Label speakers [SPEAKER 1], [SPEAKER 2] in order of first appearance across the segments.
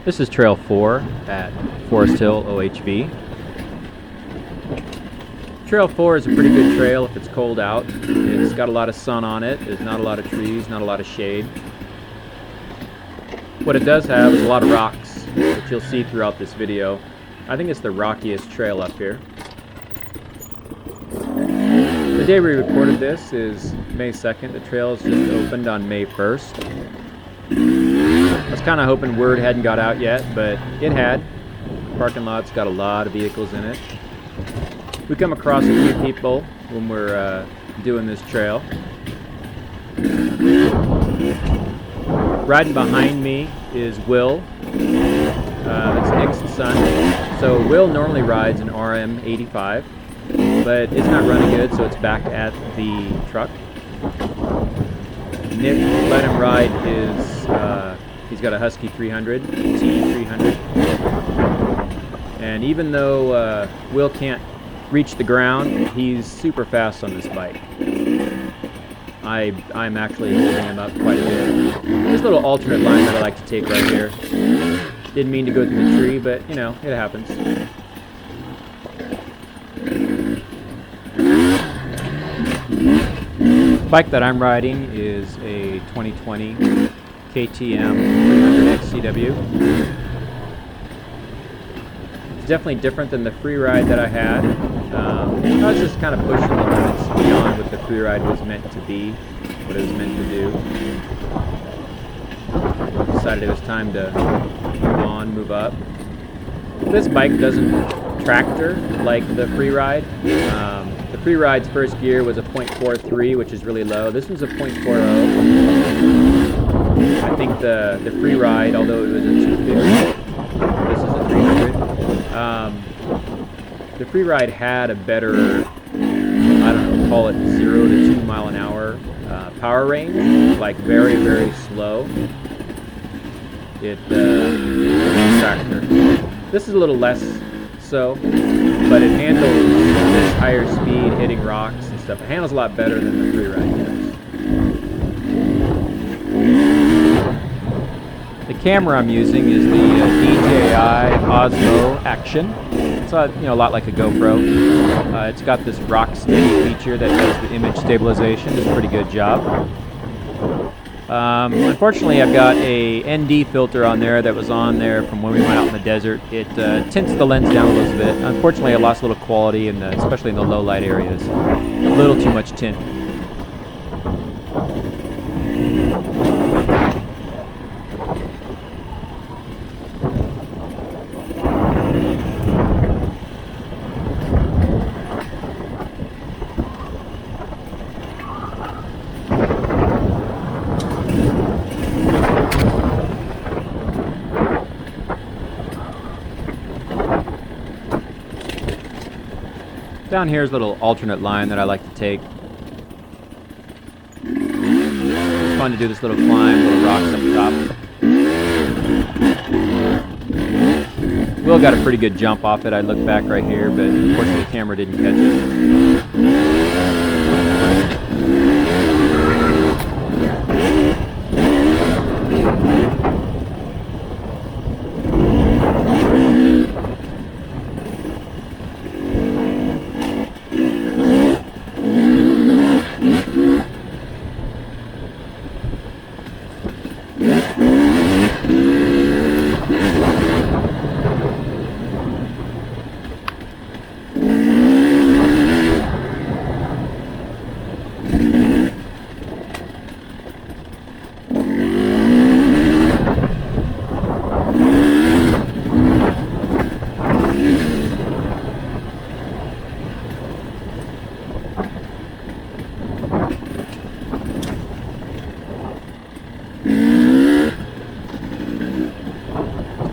[SPEAKER 1] This is Trail 4 at Foresthill OHV. Trail 4 is a pretty good trail if it's cold out. It's got a lot of sun on it. There's not a lot of trees, not a lot of shade. What it does have is a lot of rocks, which you'll see throughout this video. I think it's the rockiest trail up here. The day we recorded this is May 2nd. The trail's just opened on May 1st. I was kind of hoping word hadn't got out yet, but it had. The parking lot's got a lot of vehicles in it. We come across a few people when we're doing this trail. Riding behind me is Will. It's Nick's son. So Will normally rides an RM85, but it's not running good, so it's back at the truck. Nick let him ride his, he's got a Husky 300, T300. And even though Will can't reach the ground, he's super fast on this bike. I'm actually holding him up quite a bit. This little alternate line that I like to take right here. Didn't mean to go through the tree, but you know, it happens. The bike that I'm riding is a 2020 KTM 300 XCW. It's definitely different than the free ride that I had. I was just kind of pushing the limits beyond what the free ride was meant to be, what it was meant to do. Decided it was time to move on, move up. This bike doesn't tractor like the free ride. The free ride's first gear was a 0.43, which is really low. This one's a 0.40. I think the free ride, although it was a 250, this is a 300. The free ride had a better, I don't know, call it 0 to 2 mile an hour power range, like very, very slow. It tractor. This is a little less so, but it handles this higher speed, hitting rocks and stuff. It handles a lot better than the free ride does. The camera I'm using is the DJI Osmo Action. It's a lot like a GoPro. It's got this rock steady feature that does the image stabilization. Does a pretty good job. Unfortunately, I've got a ND filter on there that was on there from when we went out in the desert. It tints the lens down a little bit. Unfortunately, I lost a little quality, especially in the low light areas. A little too much tint. Down here is a little alternate line that I like to take. It's fun to do this little climb, little rocks up top. Will got a pretty good jump off it. I look back right here, but unfortunately the camera didn't catch it.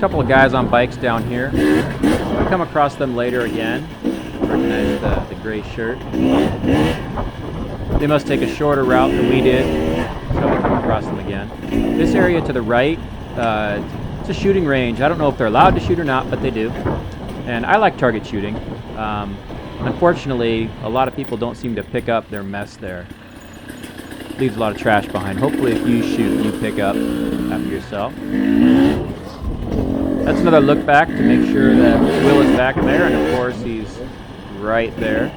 [SPEAKER 1] Couple of guys on bikes down here. I come across them later again. Recognize the gray shirt. They must take a shorter route than we did, so we come across them again. This area to the right, it's a shooting range. I don't know if they're allowed to shoot or not, but they do. And I like target shooting. Unfortunately, a lot of people don't seem to pick up their mess there. Leaves a lot of trash behind. Hopefully if you shoot, you pick up after yourself. That's another look back to make sure that Will is back there, and of course he's right there.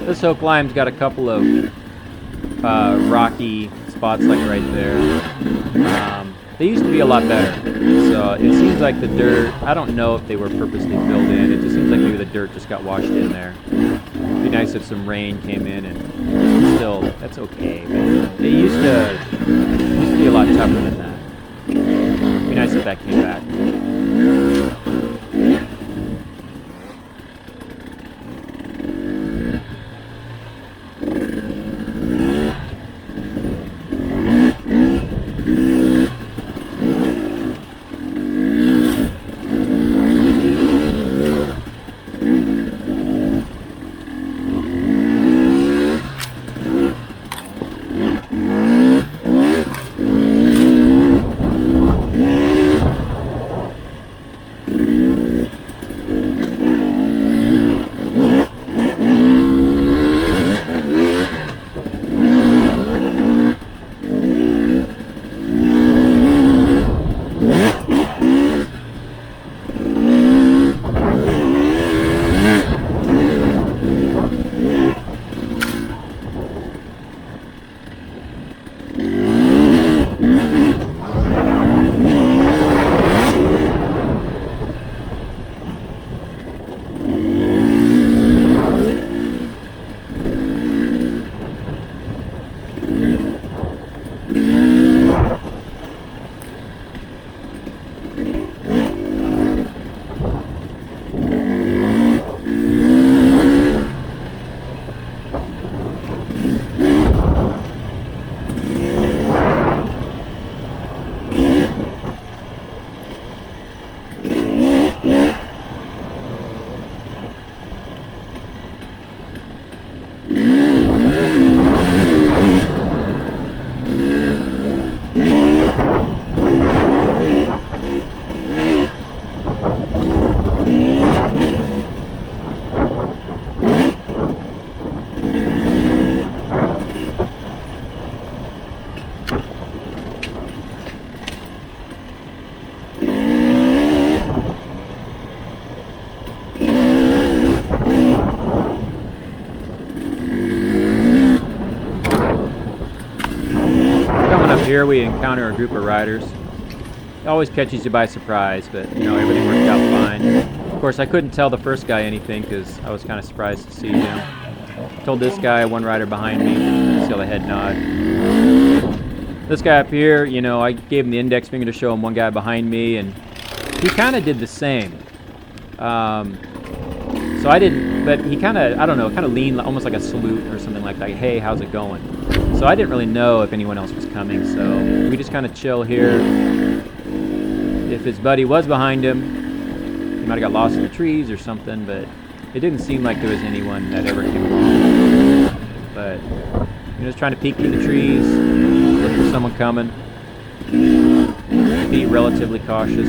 [SPEAKER 1] This oak lime's got a couple of rocky spots like right there. They used to be a lot better. So it seems like the dirt, I don't know if they were purposely filled in. It just seems like maybe the dirt just got washed in there. It'd be nice if some rain came in, and still, that's okay. But they used to be a lot tougher than that. It'd be nice if that came back. Here we encounter a group of riders. It always catches you by surprise, but you know, everything worked out fine. Of course, I couldn't tell the first guy anything because I was kind of surprised to see him. I told this guy, one rider behind me, see the head nod. This guy up here, you know, I gave him the index finger to show him one guy behind me, and he kind of did the same. So I didn't, but he kind of, I don't know, kind of leaned almost like a salute or something like that. Hey, how's it going? So I didn't really know if anyone else was coming, so we just kind of chill here. If his buddy was behind him, he might have got lost in the trees or something, but it didn't seem like there was anyone that ever came along. But you know, just trying to peek through the trees, look for someone coming, be relatively cautious.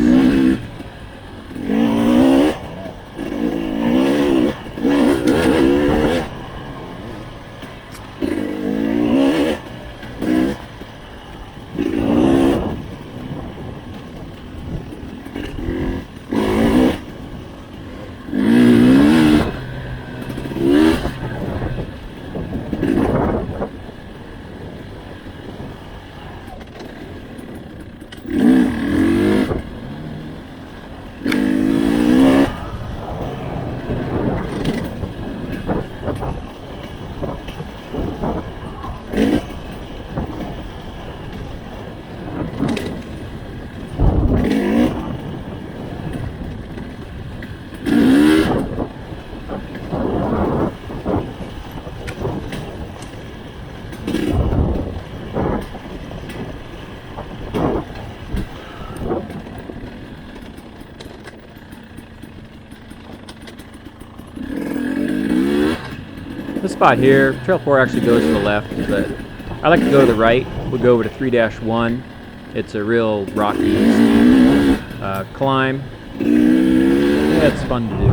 [SPEAKER 1] spot here, Trail 4 actually goes to the left, but I like to go to the right. We'll go over to 3-1. It's a real rocky climb. Yeah, it's fun to do.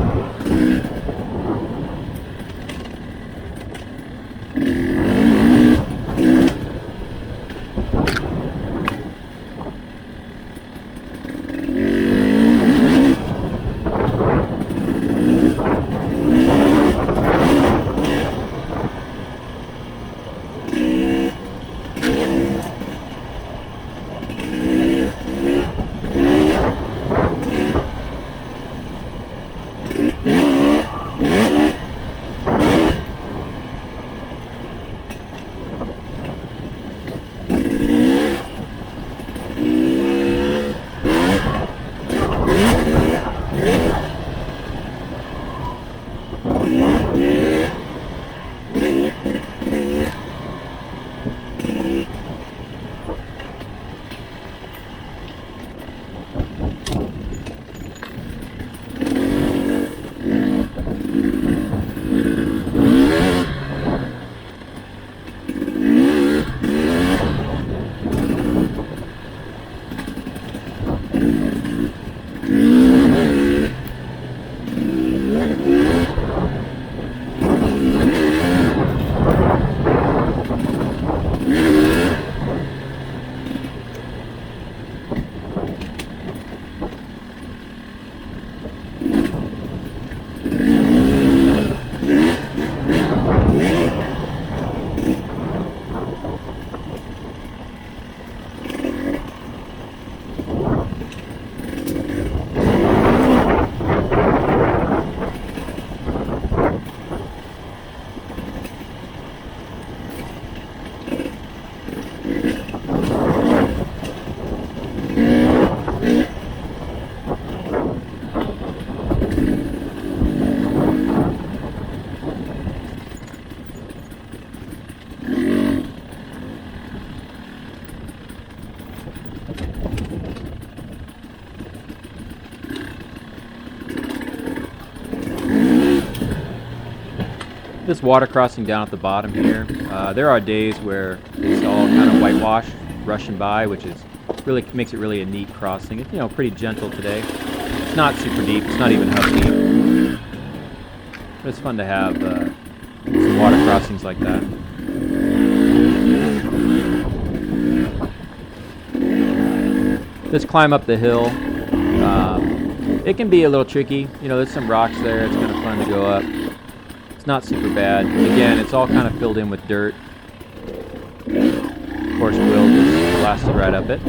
[SPEAKER 1] This water crossing down at the bottom here, there are days where it's all kind of whitewashed, rushing by, which is really makes it really a neat crossing. It's, you know, pretty gentle today. It's not super deep. It's not even hub deep. But it's fun to have some water crossings like that. This climb up the hill, it can be a little tricky. You know, there's some rocks there. It's kind of fun to go up. Not super bad. Again, it's all kind of filled in with dirt. Of course, Will just blasted right up it.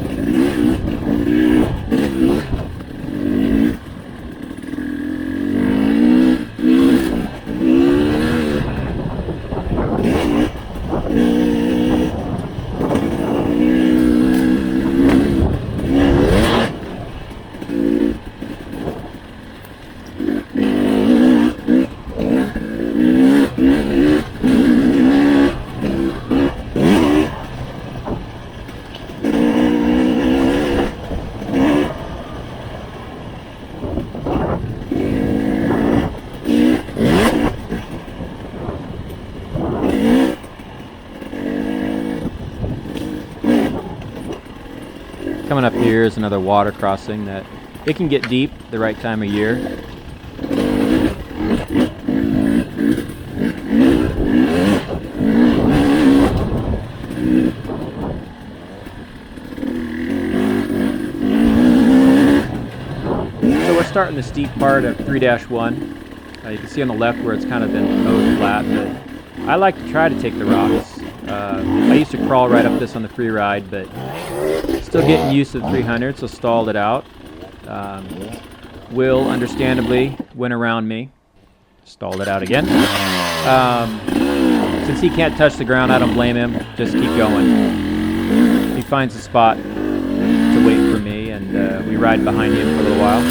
[SPEAKER 1] Coming up here is another water crossing that it can get deep the right time of year. So we're starting the steep part of 3-1. You can see on the left where it's kind of been mowed flat, but I like to try to take the rocks. I used to crawl right up this on the free ride, but still getting used to the 300, so stalled it out. Will, understandably, went around me. Stalled it out again. Since he can't touch the ground, I don't blame him. Just keep going. He finds a spot to wait for me, and we ride behind him for a little while.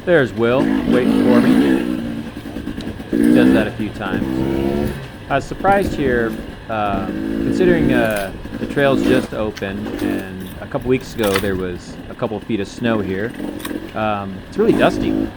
[SPEAKER 1] There's Will, waiting for me. He does that a few times. I was surprised here, considering the trail's just opened, and a couple weeks ago there was a couple feet of snow here. It's really dusty.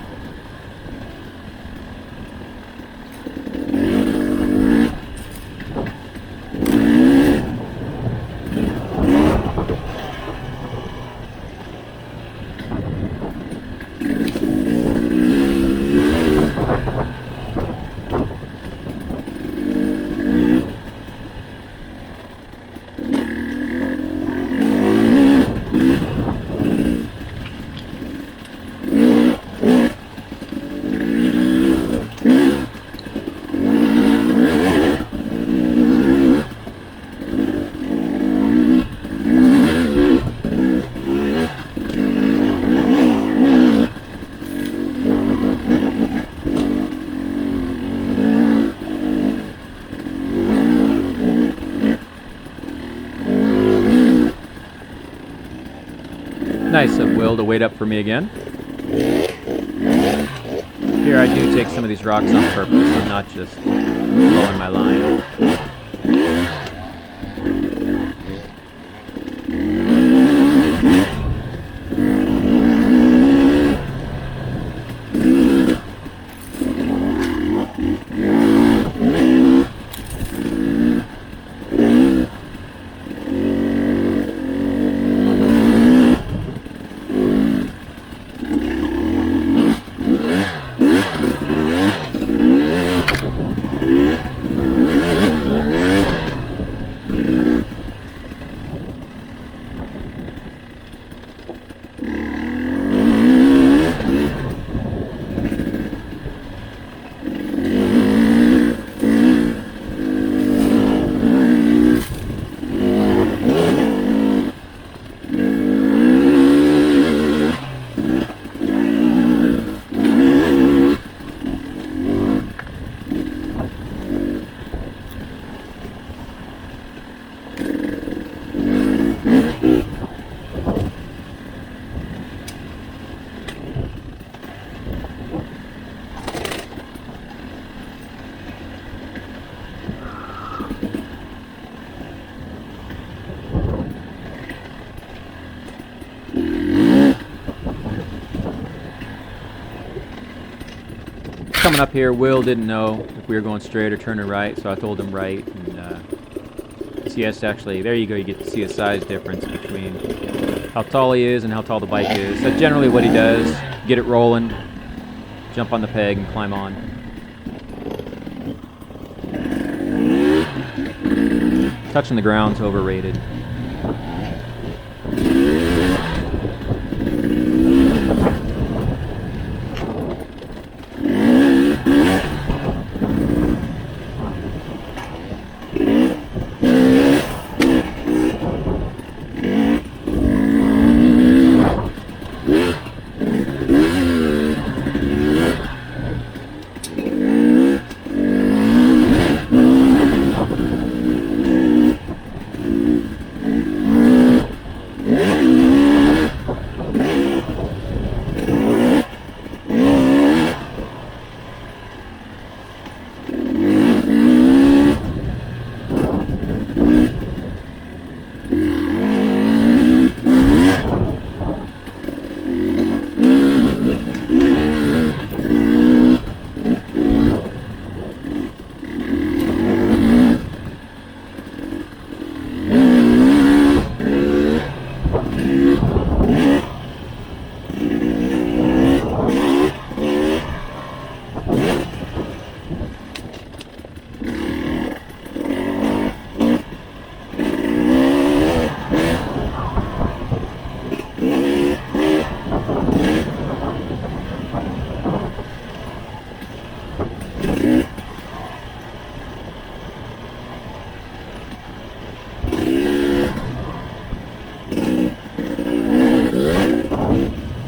[SPEAKER 1] Nice of Will to wait up for me again. Here I do take some of these rocks on purpose and not just blowing my line. Coming up here, Will didn't know if we were going straight or turning right, so I told him right. And see, yes, actually, there you go. You get to see a size difference between how tall he is and how tall the bike is. That's generally what he does. Get it rolling, jump on the peg, and climb on. Touching the ground's overrated.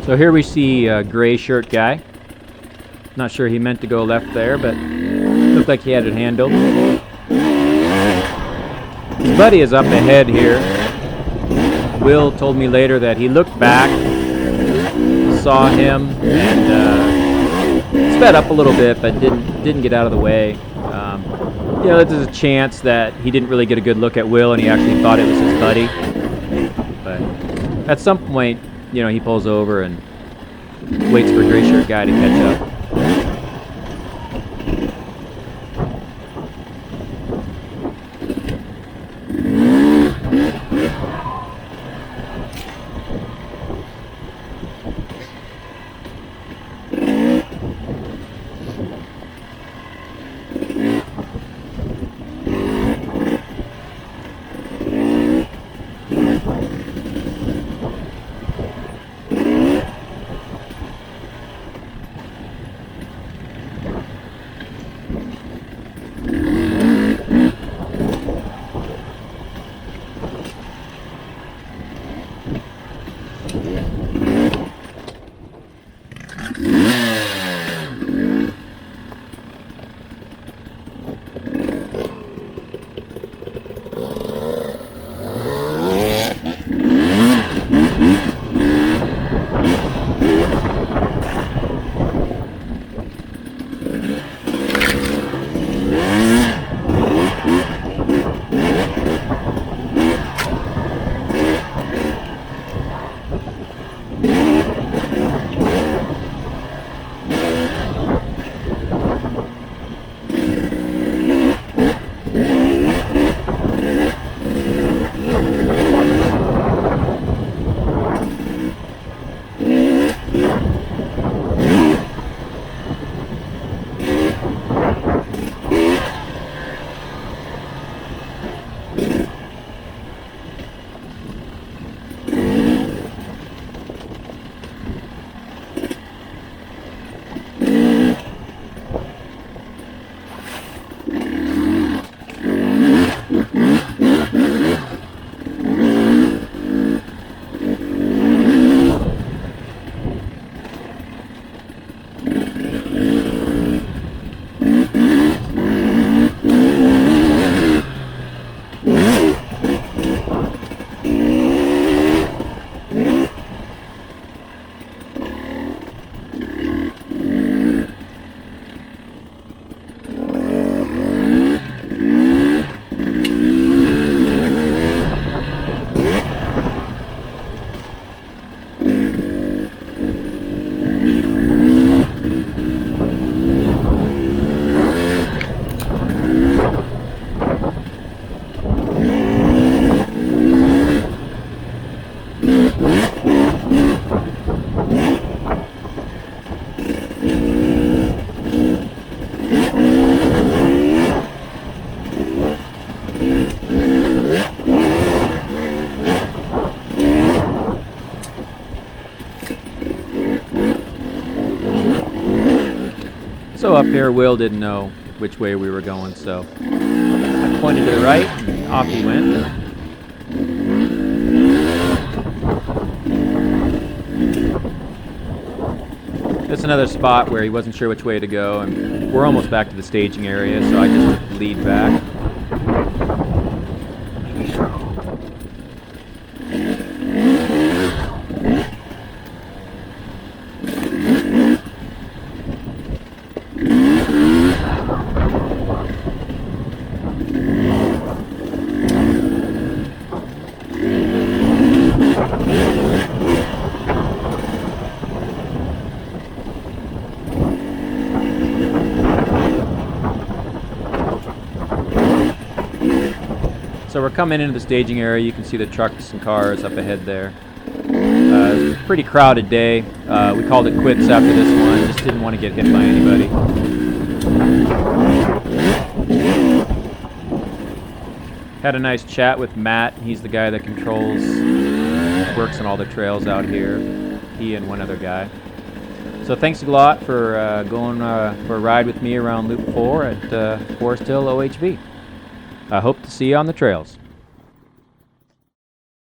[SPEAKER 1] So here we see a gray shirt guy. Not sure he meant to go left there, but looked like he had it handled. His buddy is up ahead here. Will told me later that he looked back, saw him and sped up a little bit, but didn't get out of the way. You know, there's a chance that he didn't really get a good look at Will, and he actually thought it was his buddy. But at some point, you know, he pulls over and waits for a gray shirt guy to catch up. So up here, Will didn't know which way we were going, so I pointed to the right, and off he went. It's another spot where he wasn't sure which way to go, and we're almost back to the staging area, so I just took the lead back. So we're coming into the staging area. You can see the trucks and cars up ahead there. It's a pretty crowded day. We called it quits after this one. Just didn't want to get hit by anybody. Had a nice chat with Matt. He's the guy that controls, works on all the trails out here. He and one other guy. So thanks a lot for going for a ride with me around Loop 4 at Foresthill OHV. I hope to see you on the trails.